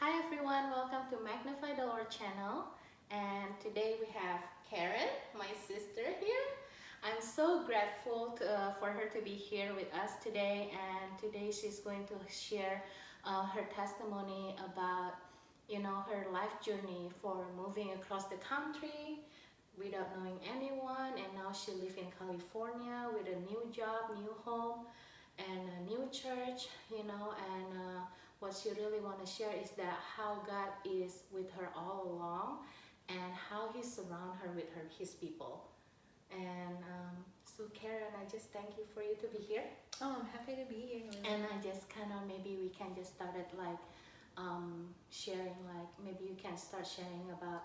Hi everyone, welcome to Magnify the Lord channel. And today we have Karen, my sister here. I'm so grateful for her to be here with us today. And today she's going to share her testimony about, her life journey for moving across the country without knowing anyone. And now she lives in California with a new job, new home, and a new church, what she really want to share is that how God is with her all along and how he surround her with his people. And so Karen, I just thank you for you to be here. Oh, I'm happy to be here. And I just kind of, maybe we can just start it sharing, maybe you can start sharing about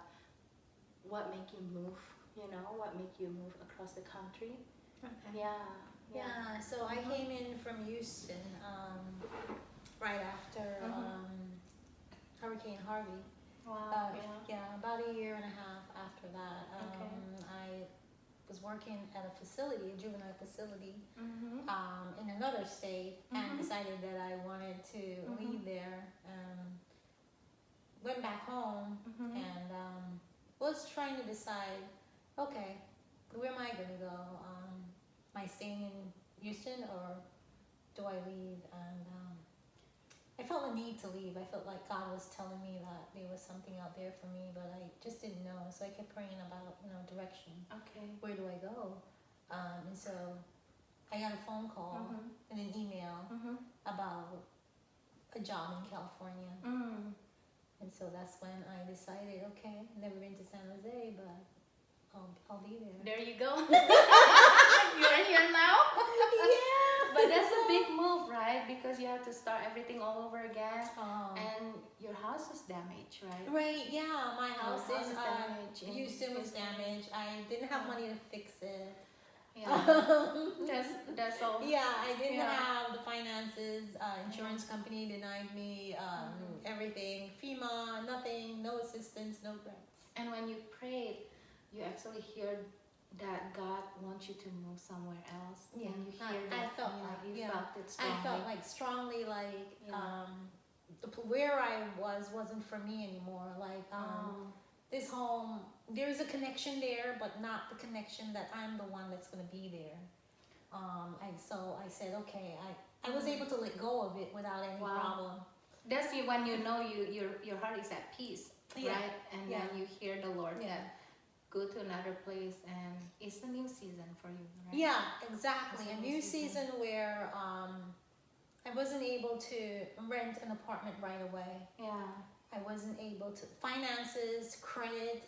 what make you move, what make you move across the country. Okay. Yeah. So I came in from Houston right after Hurricane Harvey. Wow. About a year and a half after that. I was working at a facility, a juvenile facility, in another state, and decided that I wanted to leave there. Went back home and was trying to decide, okay, where am I going to go? Am I staying in Houston or do I leave? And I felt a need to leave. I felt like God was telling me that there was something out there for me, but I just didn't know. So I kept praying about, direction. Okay. Where do I go? And so I got a phone call and an email about a job in California. And so that's when I decided, okay, never been to San Jose, but I'll be there. There you go. You're here now. Yeah. But that's a big move, right? Because you have to start everything all over again. And your house is damaged, right? Right, yeah. My house is in damaged. Houston was damaged. I didn't have money to fix it. Yeah. That's all. Yeah, I didn't have the finances. Insurance company denied me everything. FEMA, nothing, no assistance, no grants. And when you prayed, you actually hear that God wants you to move somewhere else. Yeah, and you hear that. I felt felt it strongly. I felt like strongly where I wasn't for me anymore. This home, there's a connection there, but not the connection that I'm the one that's going to be there. So I said, okay, I was able to let go of it without any problem. That's when your heart is at peace, right? And then you hear the Lord that go to another place, and it's a new season for you, right? Yeah, exactly. A new season where I wasn't able to rent an apartment right away. Yeah. I wasn't able to finances, credit,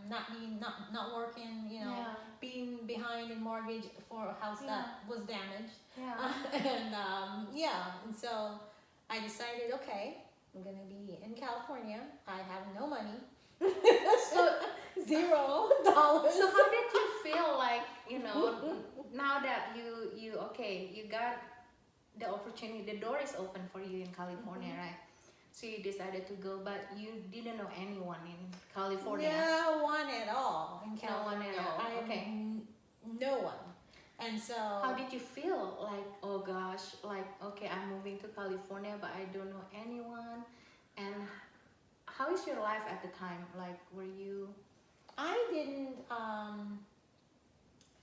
not working, being behind in mortgage for a house that was damaged. Yeah. And so I decided, okay, I'm gonna be in California. I have no money. So $0. So how did you feel like, now that you got the opportunity, the door is open for you in California, right? So you decided to go, but you didn't know anyone in California. No one at all in California. No one at all. Okay. No one. And so how did you feel? Like, oh gosh, okay, I'm moving to California, but I don't know anyone. And how is your life at the time? Like, were you? I didn't.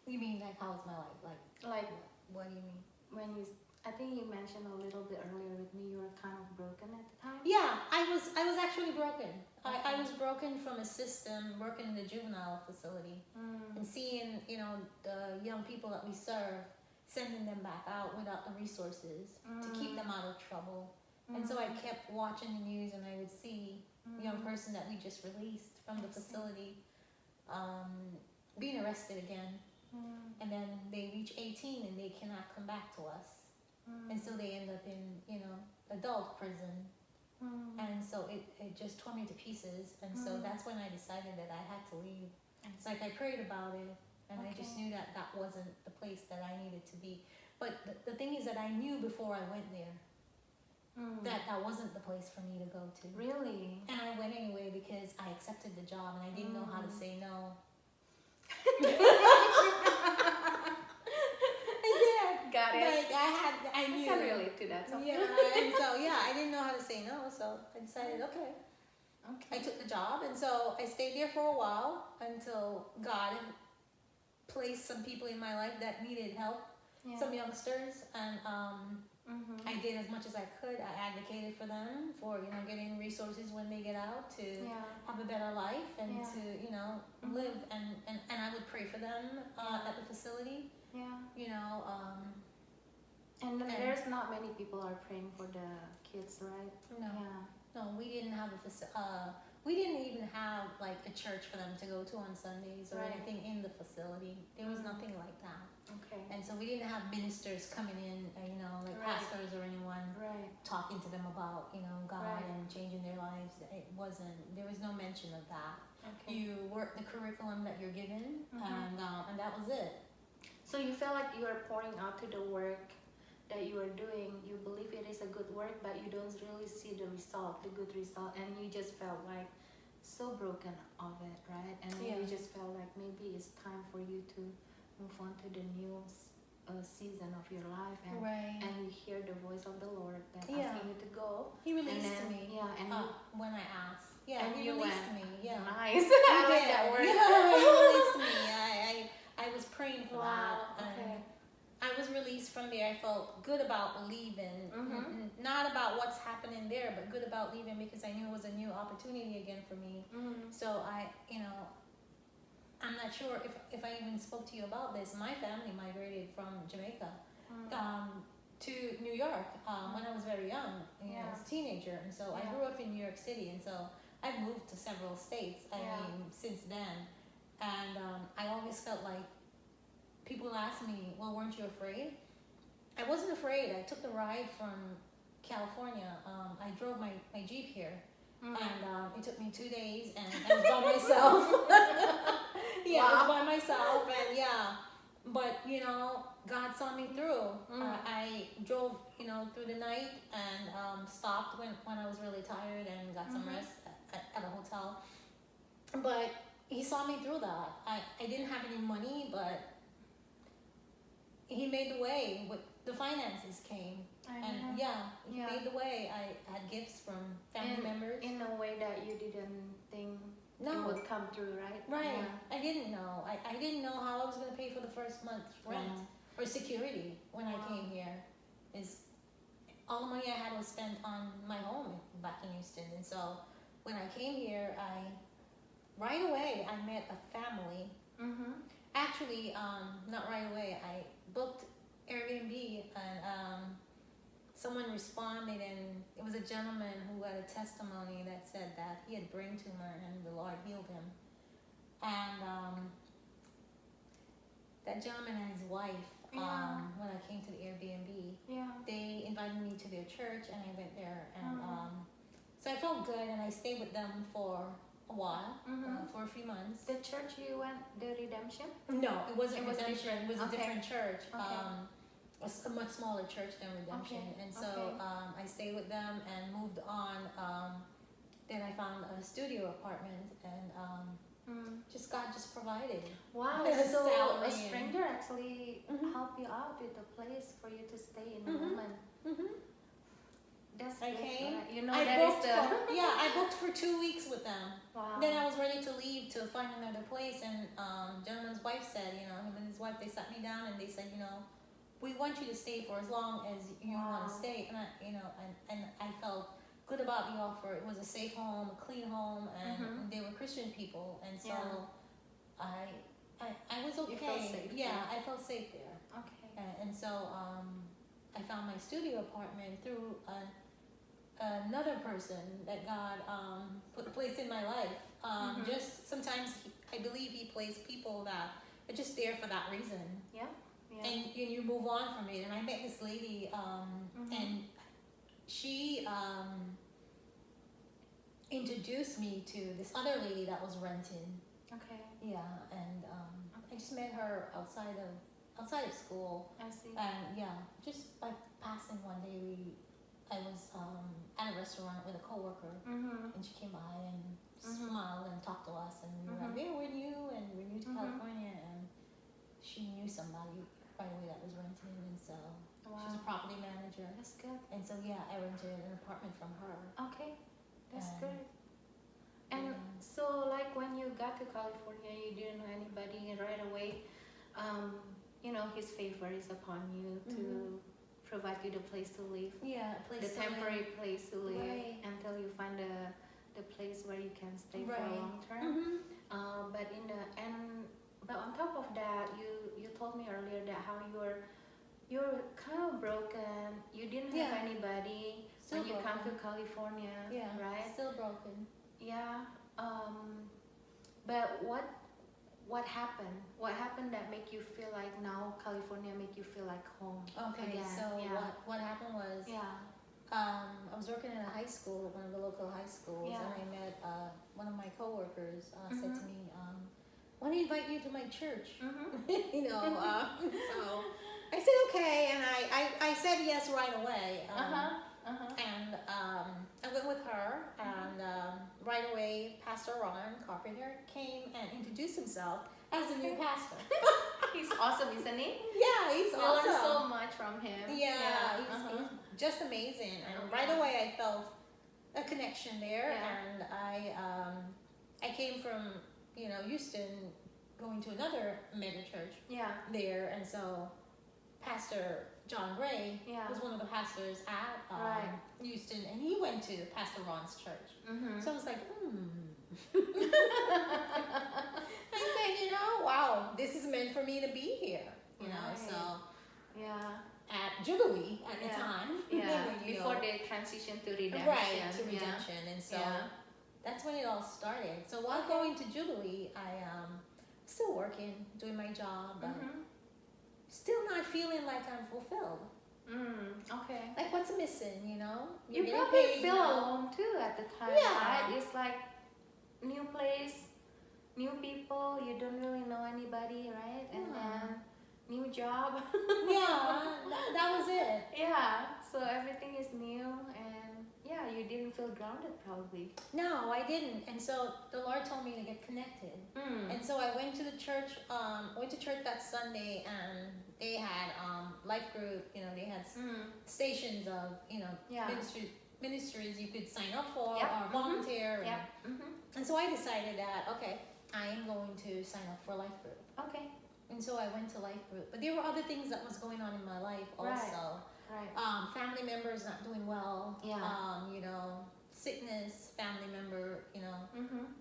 You mean how was my life? Like, what do you mean? When you, I think you mentioned a little bit earlier with me, you were kind of broken at the time. Yeah, I was actually broken. Okay. I was broken from a system working in the juvenile facility and seeing the young people that we serve, sending them back out without the resources to keep them out of trouble. And so I kept watching the news, and I would see a young person that we just released from the facility being arrested again. And then they reach 18 and they cannot come back to us. And so they end up in, adult prison. And so it just tore me to pieces. And so that's when I decided that I had to leave. It's like I prayed about it, and I just knew that wasn't the place that I needed to be. But the thing is that I knew before I went there that wasn't the place for me to go to. Really? And I went anyway because I accepted the job and I didn't know how to say no. I did. got it. Like I knew. I can relate to that. So. Yeah, and so I didn't know how to say no, so I decided, okay. I took the job, and so I stayed there for a while until God placed some people in my life that needed help, some youngsters, and I did as much as I could. I advocated for them for getting resources when they get out to have a better life and to live, and I would pray for them at the facility. And then there's not many people are praying for the kids, right? No, we didn't have we didn't even have like a church for them to go to on Sundays or anything in the facility. There was nothing like that. Okay. And so we didn't have ministers coming in, like pastors or anyone talking to them about, God and changing their lives. There was no mention of that. Okay. You work the curriculum that you're given, and that was it. So you feel like you are pouring out to the work that you are doing. You believe it is a good work, but you don't really see the result, the good result, and you just felt like so broken of it, right? And you just felt like maybe it's time for you to move on to the new season of your life, and you hear the voice of the Lord that asking you to go. He released me. And when I asked. And he released me. Yeah. Nice. I like that word. Yeah, he released me. I was praying for that. Okay. I was released from there. I felt good about leaving. Not about what's happening there, but good about leaving because I knew it was a new opportunity again for me. So I'm not sure if I even spoke to you about this. My family migrated from Jamaica to New York when I was very young, as a teenager. And so I grew up in New York City, and so I've moved to several states, since then. And I always felt like people ask me, well, weren't you afraid? I wasn't afraid. I took the ride from California. I drove my Jeep here. And it took me 2 days, and I was by myself. I was by myself, and but God saw me through. I drove, through the night and stopped when I was really tired and got some rest at a hotel. But He saw me through that. I didn't have any money, but He made the way. With the finances came. He made the way. I had gifts from family members. In a way that you didn't think it would come through, right? Right. I didn't know. I didn't know how I was going to pay for the first month's rent or security when I came here. All the money I had was spent on my home back in Houston. And so when I came here, right away I met a family. Actually, not right away. I booked Airbnb, and someone responded, and it was a gentleman who had a testimony that said that he had brain tumor and the Lord healed him. And that gentleman and his wife, when I came to the Airbnb, they invited me to their church, and I went there, and so I felt good, and I stayed with them for a while, for a few months. The church you went, the Redemption? No, it wasn't Redemption. Different. It was a different church. Okay. A much smaller church than Redemption. And so I stayed with them and moved on. Then I found a studio apartment, and God just provided. Wow, so a stranger actually helped you out with a place for you to stay in the moment. That's I great, came. Right? I booked for 2 weeks with them. Wow. Then I was ready to leave to find another place, and gentleman's wife said, him and his wife, they sat me down and they said, we want you to stay for as long as you want to stay. And I felt good about the offer. It was a safe home, a clean home, and they were Christian people, and so I was okay. You felt safe. I felt safe there. Okay. And so I found my studio apartment through another person that God placed in my life. Just sometimes I believe He placed people that are just there for that reason. And you move on from it. And I met this lady, and she introduced me to this other lady that was renting. Okay. And I just met her outside of school. I see. And just by passing one day, I was at a restaurant with a coworker, and she came by and smiled and talked to us, and we were like, we're new, and we're new to California, and she knew somebody right away that was renting, and so Wow. she's a property manager. That's good. And so yeah, I rented an apartment from her. Okay, that's And, good. And so, like when you got to California, you didn't know anybody, and right away, you know, His favor is upon you to provide you the place to live. Yeah, a place The to temporary live. place to live Right. until you find the place where you can stay for Right. a long term. But on top of that, you told me earlier that how you're kind of broken. You didn't have Yeah. anybody Still when you come to broken. California, Yeah, right? still broken. Yeah. But what happened? What happened that make you feel like now California make you feel like home? Okay, again? so Yeah. what happened was, Yeah. I was working at a high school, one of the local high schools, Yeah. and I met one of my coworkers said to me, "Want to invite you to my church?" You know, so I said okay, and I said yes right away. And I went with her, and right away, Pastor Ron Carpenter came and introduced himself as the new pastor. He's awesome, isn't he? Yeah, he's We awesome. learned so much from him. Yeah, he's just amazing, and right away I felt a connection there, and I came from Houston, going to another mega church there, and so Pastor John Gray was one of the pastors at Houston, and he went to Pastor Ron's church. So I was like, I said, wow, this is meant for me to be here, so at Jubilee at the time, before they transitioned to redemption, right, to redemption, and so that's when it all started. So while going to Jubilee, I still working, doing my job, but still not feeling like I'm fulfilled. Okay. Like, what's missing, You getting probably paid feel now. alone too at the time, Yeah. right? It's like new place, new people, you don't really know anybody, right? And then new job. Yeah, that was it. Yeah, so everything is new, and you didn't feel grounded probably. No, I didn't. And so the Lord told me to get connected. And so I went to the church, went to church that Sunday, and they had Lifegroup, they had stations of, ministries you could sign up for or volunteer. And so I decided that, okay, I am going to sign up for Lifegroup. Okay. And so I went to Lifegroup. But there were other things that was going on in my life also. Right. Family members not doing well. Yeah. Sickness, family member,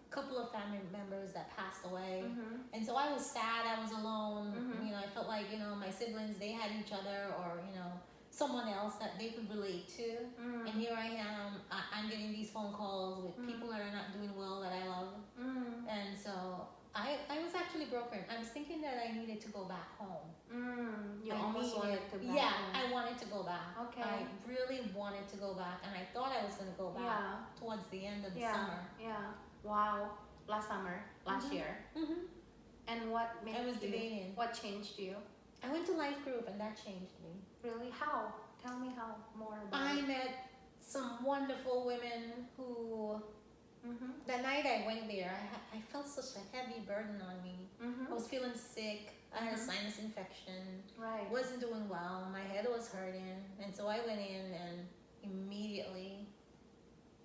couple of family members that passed away. And so I was sad, I was alone. I felt like, my siblings, they had each other, or, someone else that they could relate to. And here I am, I'm getting these phone calls with people that are not doing well that I love. And so I was actually broken. I was thinking that I needed to go back home. You almost wanted to back home. I wanted to go back. Okay. I really wanted to go back, and I thought I was going to go back towards the end of the summer. Yeah. Wow. Last summer, last year. And what made I was you? debating. What changed you? I went to Lifegroup, and that changed me. Really? How? Tell me how more about I it. met some wonderful women who. That night I went there, I felt such a heavy burden on me. I was feeling sick. I had a sinus infection. Right. Wasn't doing well. My head was hurting. And so I went in, and immediately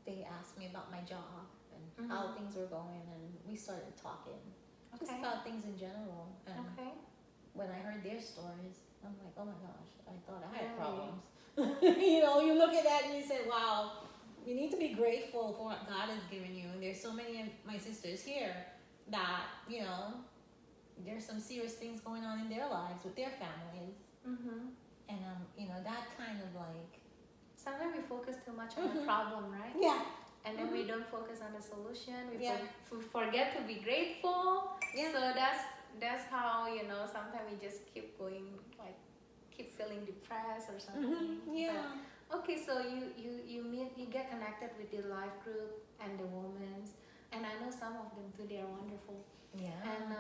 they asked me about my job and how things were going. And we started talking just about things in general. And when I heard their stories, I'm like, oh my gosh, I thought I had problems. You look at that and you say, wow, you need to be grateful for what God has given you. And there's so many of my sisters here that, there's some serious things going on in their lives with their families. And, that kind of like... Sometimes we focus too much on the problem, right? Yeah. And then we don't focus on the solution. We forget to be grateful. Yeah. So that's how, sometimes we just keep going, like, keep feeling depressed or something. Yeah. But, okay, so you get connected with the life group and the women, and I know some of them too. They are wonderful. Yeah. And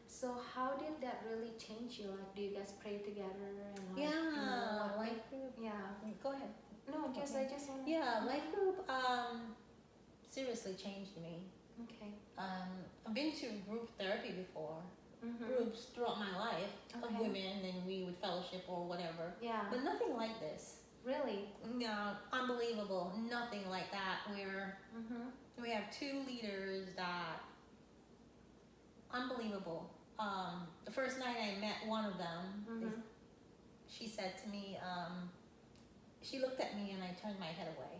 so how did that really change you? Like, do you guys pray together? And Life group. Yeah. Go ahead. No, I just want to. Yeah, life group seriously changed me. Okay. I've been to group therapy before, groups throughout my life of Okay. women, and we would fellowship or whatever. Yeah. But nothing like this. Really? No, unbelievable. Nothing like that. Where we have two leaders that unbelievable. The first night I met one of them, she said to me, she looked at me and I turned my head away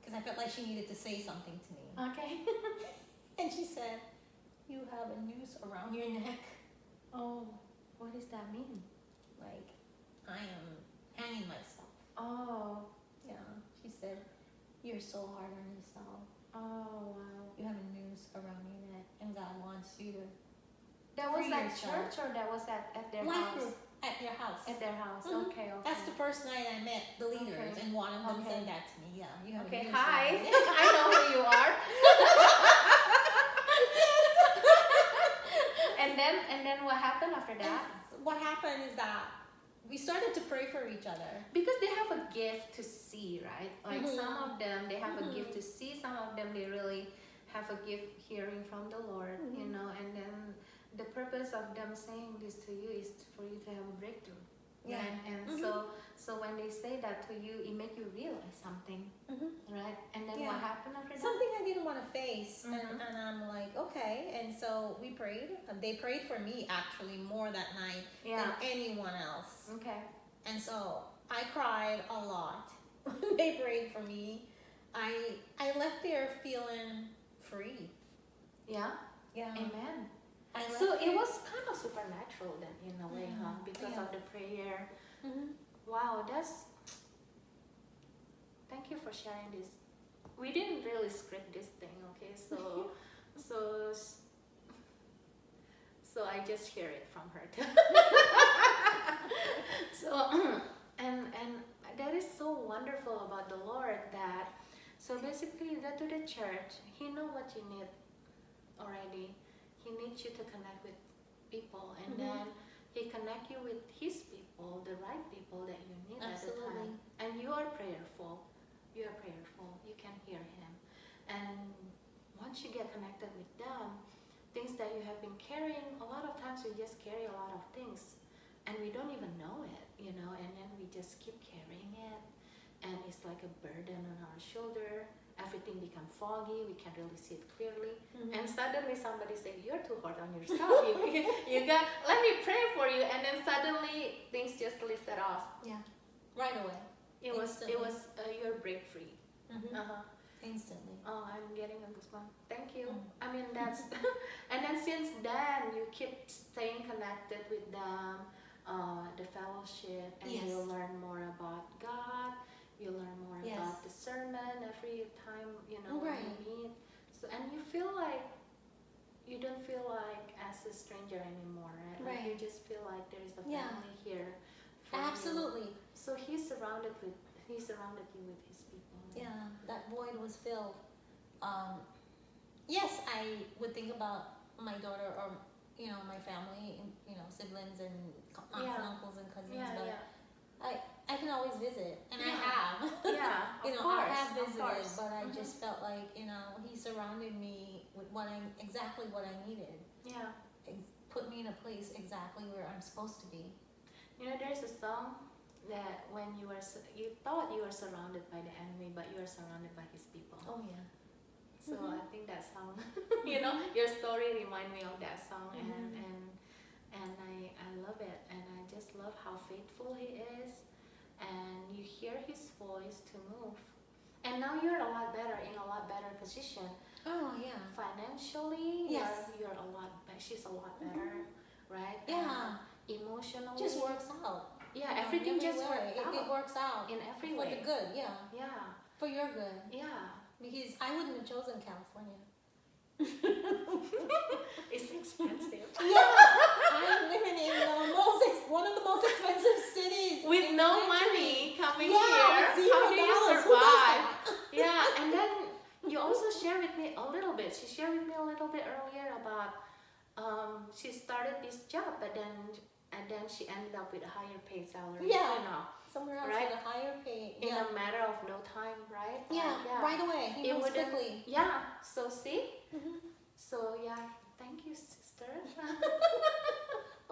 because I felt like she needed to say something to me. Okay. And she said, "You have a noose around your neck." Oh, what does that mean? Like, I am hanging myself. Oh. Yeah. She said, "You're so hard on yourself. Oh, wow. You have a noose around your neck, and God wants you to." That was Free at yourself. church or that was at their Lifegroup house? at your house. At their house. Mhm. Okay, okay. That's the first night I met the leaders, Okay. and one of them Okay. said that to me. Yeah, you have Okay, a noose hi. around your neck. I know who you are. And then what happened after that? And what happened is that we started to pray for each other. Because they have a gift to see, right? Like Mhm. some of them, they have a Mhm. gift to see. Some of them, they really have a gift hearing from the Lord, you know. And then the purpose of them saying this to you is for you to have a breakthrough. Yeah. Right? And so when they say that to you, it make you realize something, right? And then what happened after that? Something I didn't want to face, Mhm. and I'm like, okay. And so we prayed. They prayed for me actually more that night than anyone else. Okay. And so I cried a lot. They prayed for me. I left there feeling free. Yeah. Yeah. Amen. I left So it there- was kind of supernatural then, in a way, huh? Because of the prayer. Wow, that's. Thank you for sharing this. We didn't really script this thing, okay? So I just hear it from her too. So and that is so wonderful about the Lord that. So basically, you go to the church. He know what you need already. He needs you to connect with people, and then He connect you with His people, the right people that you need at the time. And you are prayerful. You are prayerful. You can hear Him. And once you get connected with them, things that you have been carrying, a lot of times we just carry a lot of things, and we don't even know it, you know. And then we just keep carrying it, and it's like a burden on our shoulder. Everything become foggy. We can't really see it clearly. And suddenly somebody say, "You're too hard on yourself. you got. Let me pray for you." And then suddenly things just lifted off. Yeah. Right away. It was your break free. Instantly. Oh, I'm getting a goosebump. Thank you. I mean that's. And then since then you keep staying connected with them, the fellowship, and you learn more about God. You learn more about the sermon every time, you know, when you meet. So, and you feel like, you don't feel like as a stranger anymore, right? Like you just feel like there is a family here. Absolutely. You. So he surrounded you with his people. Yeah, that void was filled. Yes, I would think about my daughter or, you know, my family, you know, siblings and aunts and uncles and cousins, but I can always visit, and I have. Yeah, you know, course, I have visited, but I Mhm. just felt like, you know, he surrounded me with exactly what I needed. Yeah. Put me in a place exactly where I'm supposed to be. You know, there's a song that when you thought you were surrounded by the enemy, but you are surrounded by his people. Oh yeah. So I think that song, you know, your story remind me of that song, and I love it, and I just love how faithful he is, and you hear his voice to move, and now you're in a lot better position. Oh yeah. Financially, yes, you're a lot. She's a lot better, right? Yeah. Emotionally, just works out. Yeah, everything just works out. It works out in every for way. the good. Yeah. Yeah. For your good. Yeah. Because I wouldn't have chosen California. It's expensive. Yeah, I'm living in one of the most expensive cities. With no money coming here, with $0. how do you Who does survive? that? Yeah, and then you also share with me a little bit. She shared with me a little bit earlier about she started this job, but then she ended up with a higher paid salary. Yeah. You know, somewhere else right? with a higher pay. In a matter of no time, right? Yeah, right away. He moves quickly. Yeah. So see. Mm-hmm. So yeah, thank you, sister.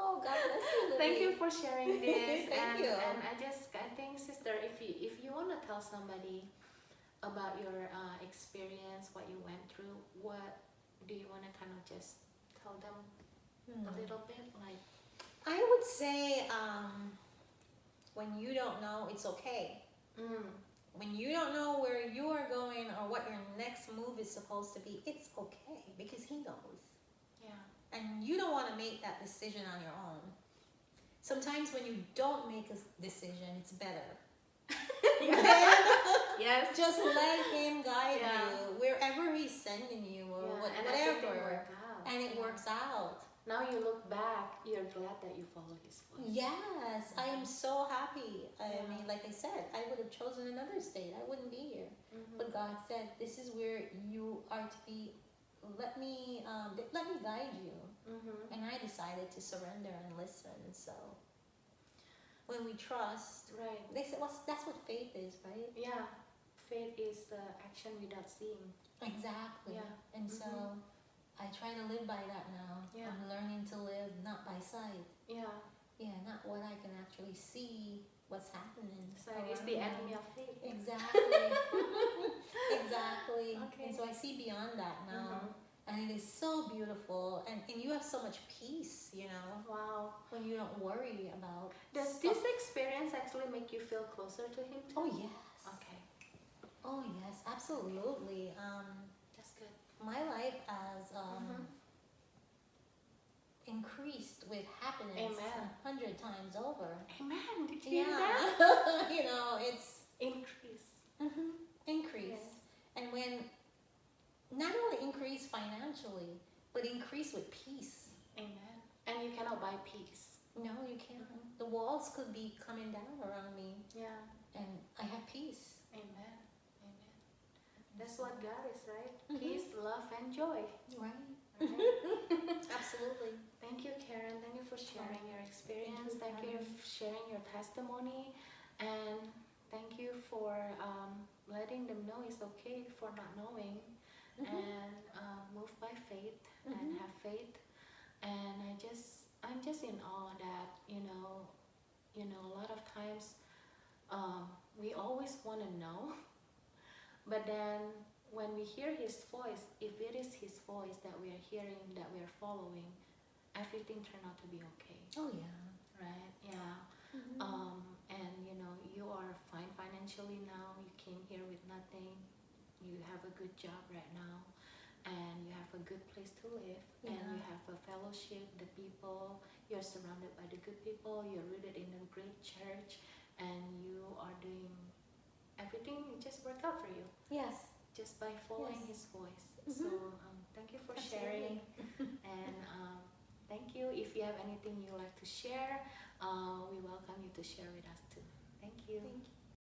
Oh, God bless you, Lily. Thank you for sharing this. Thank you. And I think, sister, if you want to tell somebody about your experience, what you went through, what do you want to kind of just tell them a little bit? Like, I would say, when you don't know, it's okay. When you don't know where you are going or what your next move is supposed to be, it's okay because he knows. yeah. And you don't want to make that decision on your own. Sometimes when you don't make a decision, it's better. Yes. Just let him guide Yeah. you wherever he's sending you or And whatever. And It works out. Now you look back, you're glad that you followed his voice. Yes, I am so happy. I Yeah. mean, like I said, I would have chosen another state. I wouldn't be here. But God said, "This is where you are to be. Let me guide you." And I decided to surrender and listen. So when we trust, Right. they said, "Well, that's what faith is, right?" Yeah. Faith is the action without seeing. Exactly. Yeah. And so I try to live by that now. Yeah. I'm learning to live not by sight. Yeah. Yeah, not what I can actually see, what's happening. So it is the enemy of faith. Exactly. Exactly. Okay. And so I see beyond that now. And it is so beautiful. And you have so much peace, you know, Wow. when you don't worry about Does stuff. this experience actually make you feel closer to him too? Oh, yes. Okay. Oh, yes, absolutely. That's good. My life has increased with happiness Amen. 100 times over. Amen. Did you hear that? Yeah. You know, it's Increase. increase. Yes. And when not only increase financially, but increase with peace. Amen. And you cannot buy peace. No, you can't. The walls could be coming down around me, Yeah. and I have peace. Amen. Amen. That's what God is, right? Peace, love, and joy. Right. Right? Absolutely. Thank you, Karen. Thank you for sharing your experience. Thank you, Thank you for sharing your testimony. And thank you for letting them know it's okay for not knowing. And move by faith and have faith. And I'm just in awe that, you know, a lot of times we always want to know. But then when we hear his voice, if it is his voice that we are hearing, that we are following, everything turned out to be okay. Oh, yeah. Right? Yeah. And you know, you are fine financially now. You came here with nothing. You have a good job right now. And you have a good place to live. Yeah. And you have a fellowship, the people. You're surrounded by the good people. You're rooted in a great church. And you are doing everything just worked out for you. Yes. Just by following his voice. So thank you for sharing. And thank you. If you have anything you like to share, we welcome you to share with us too. Thank you. Thank you.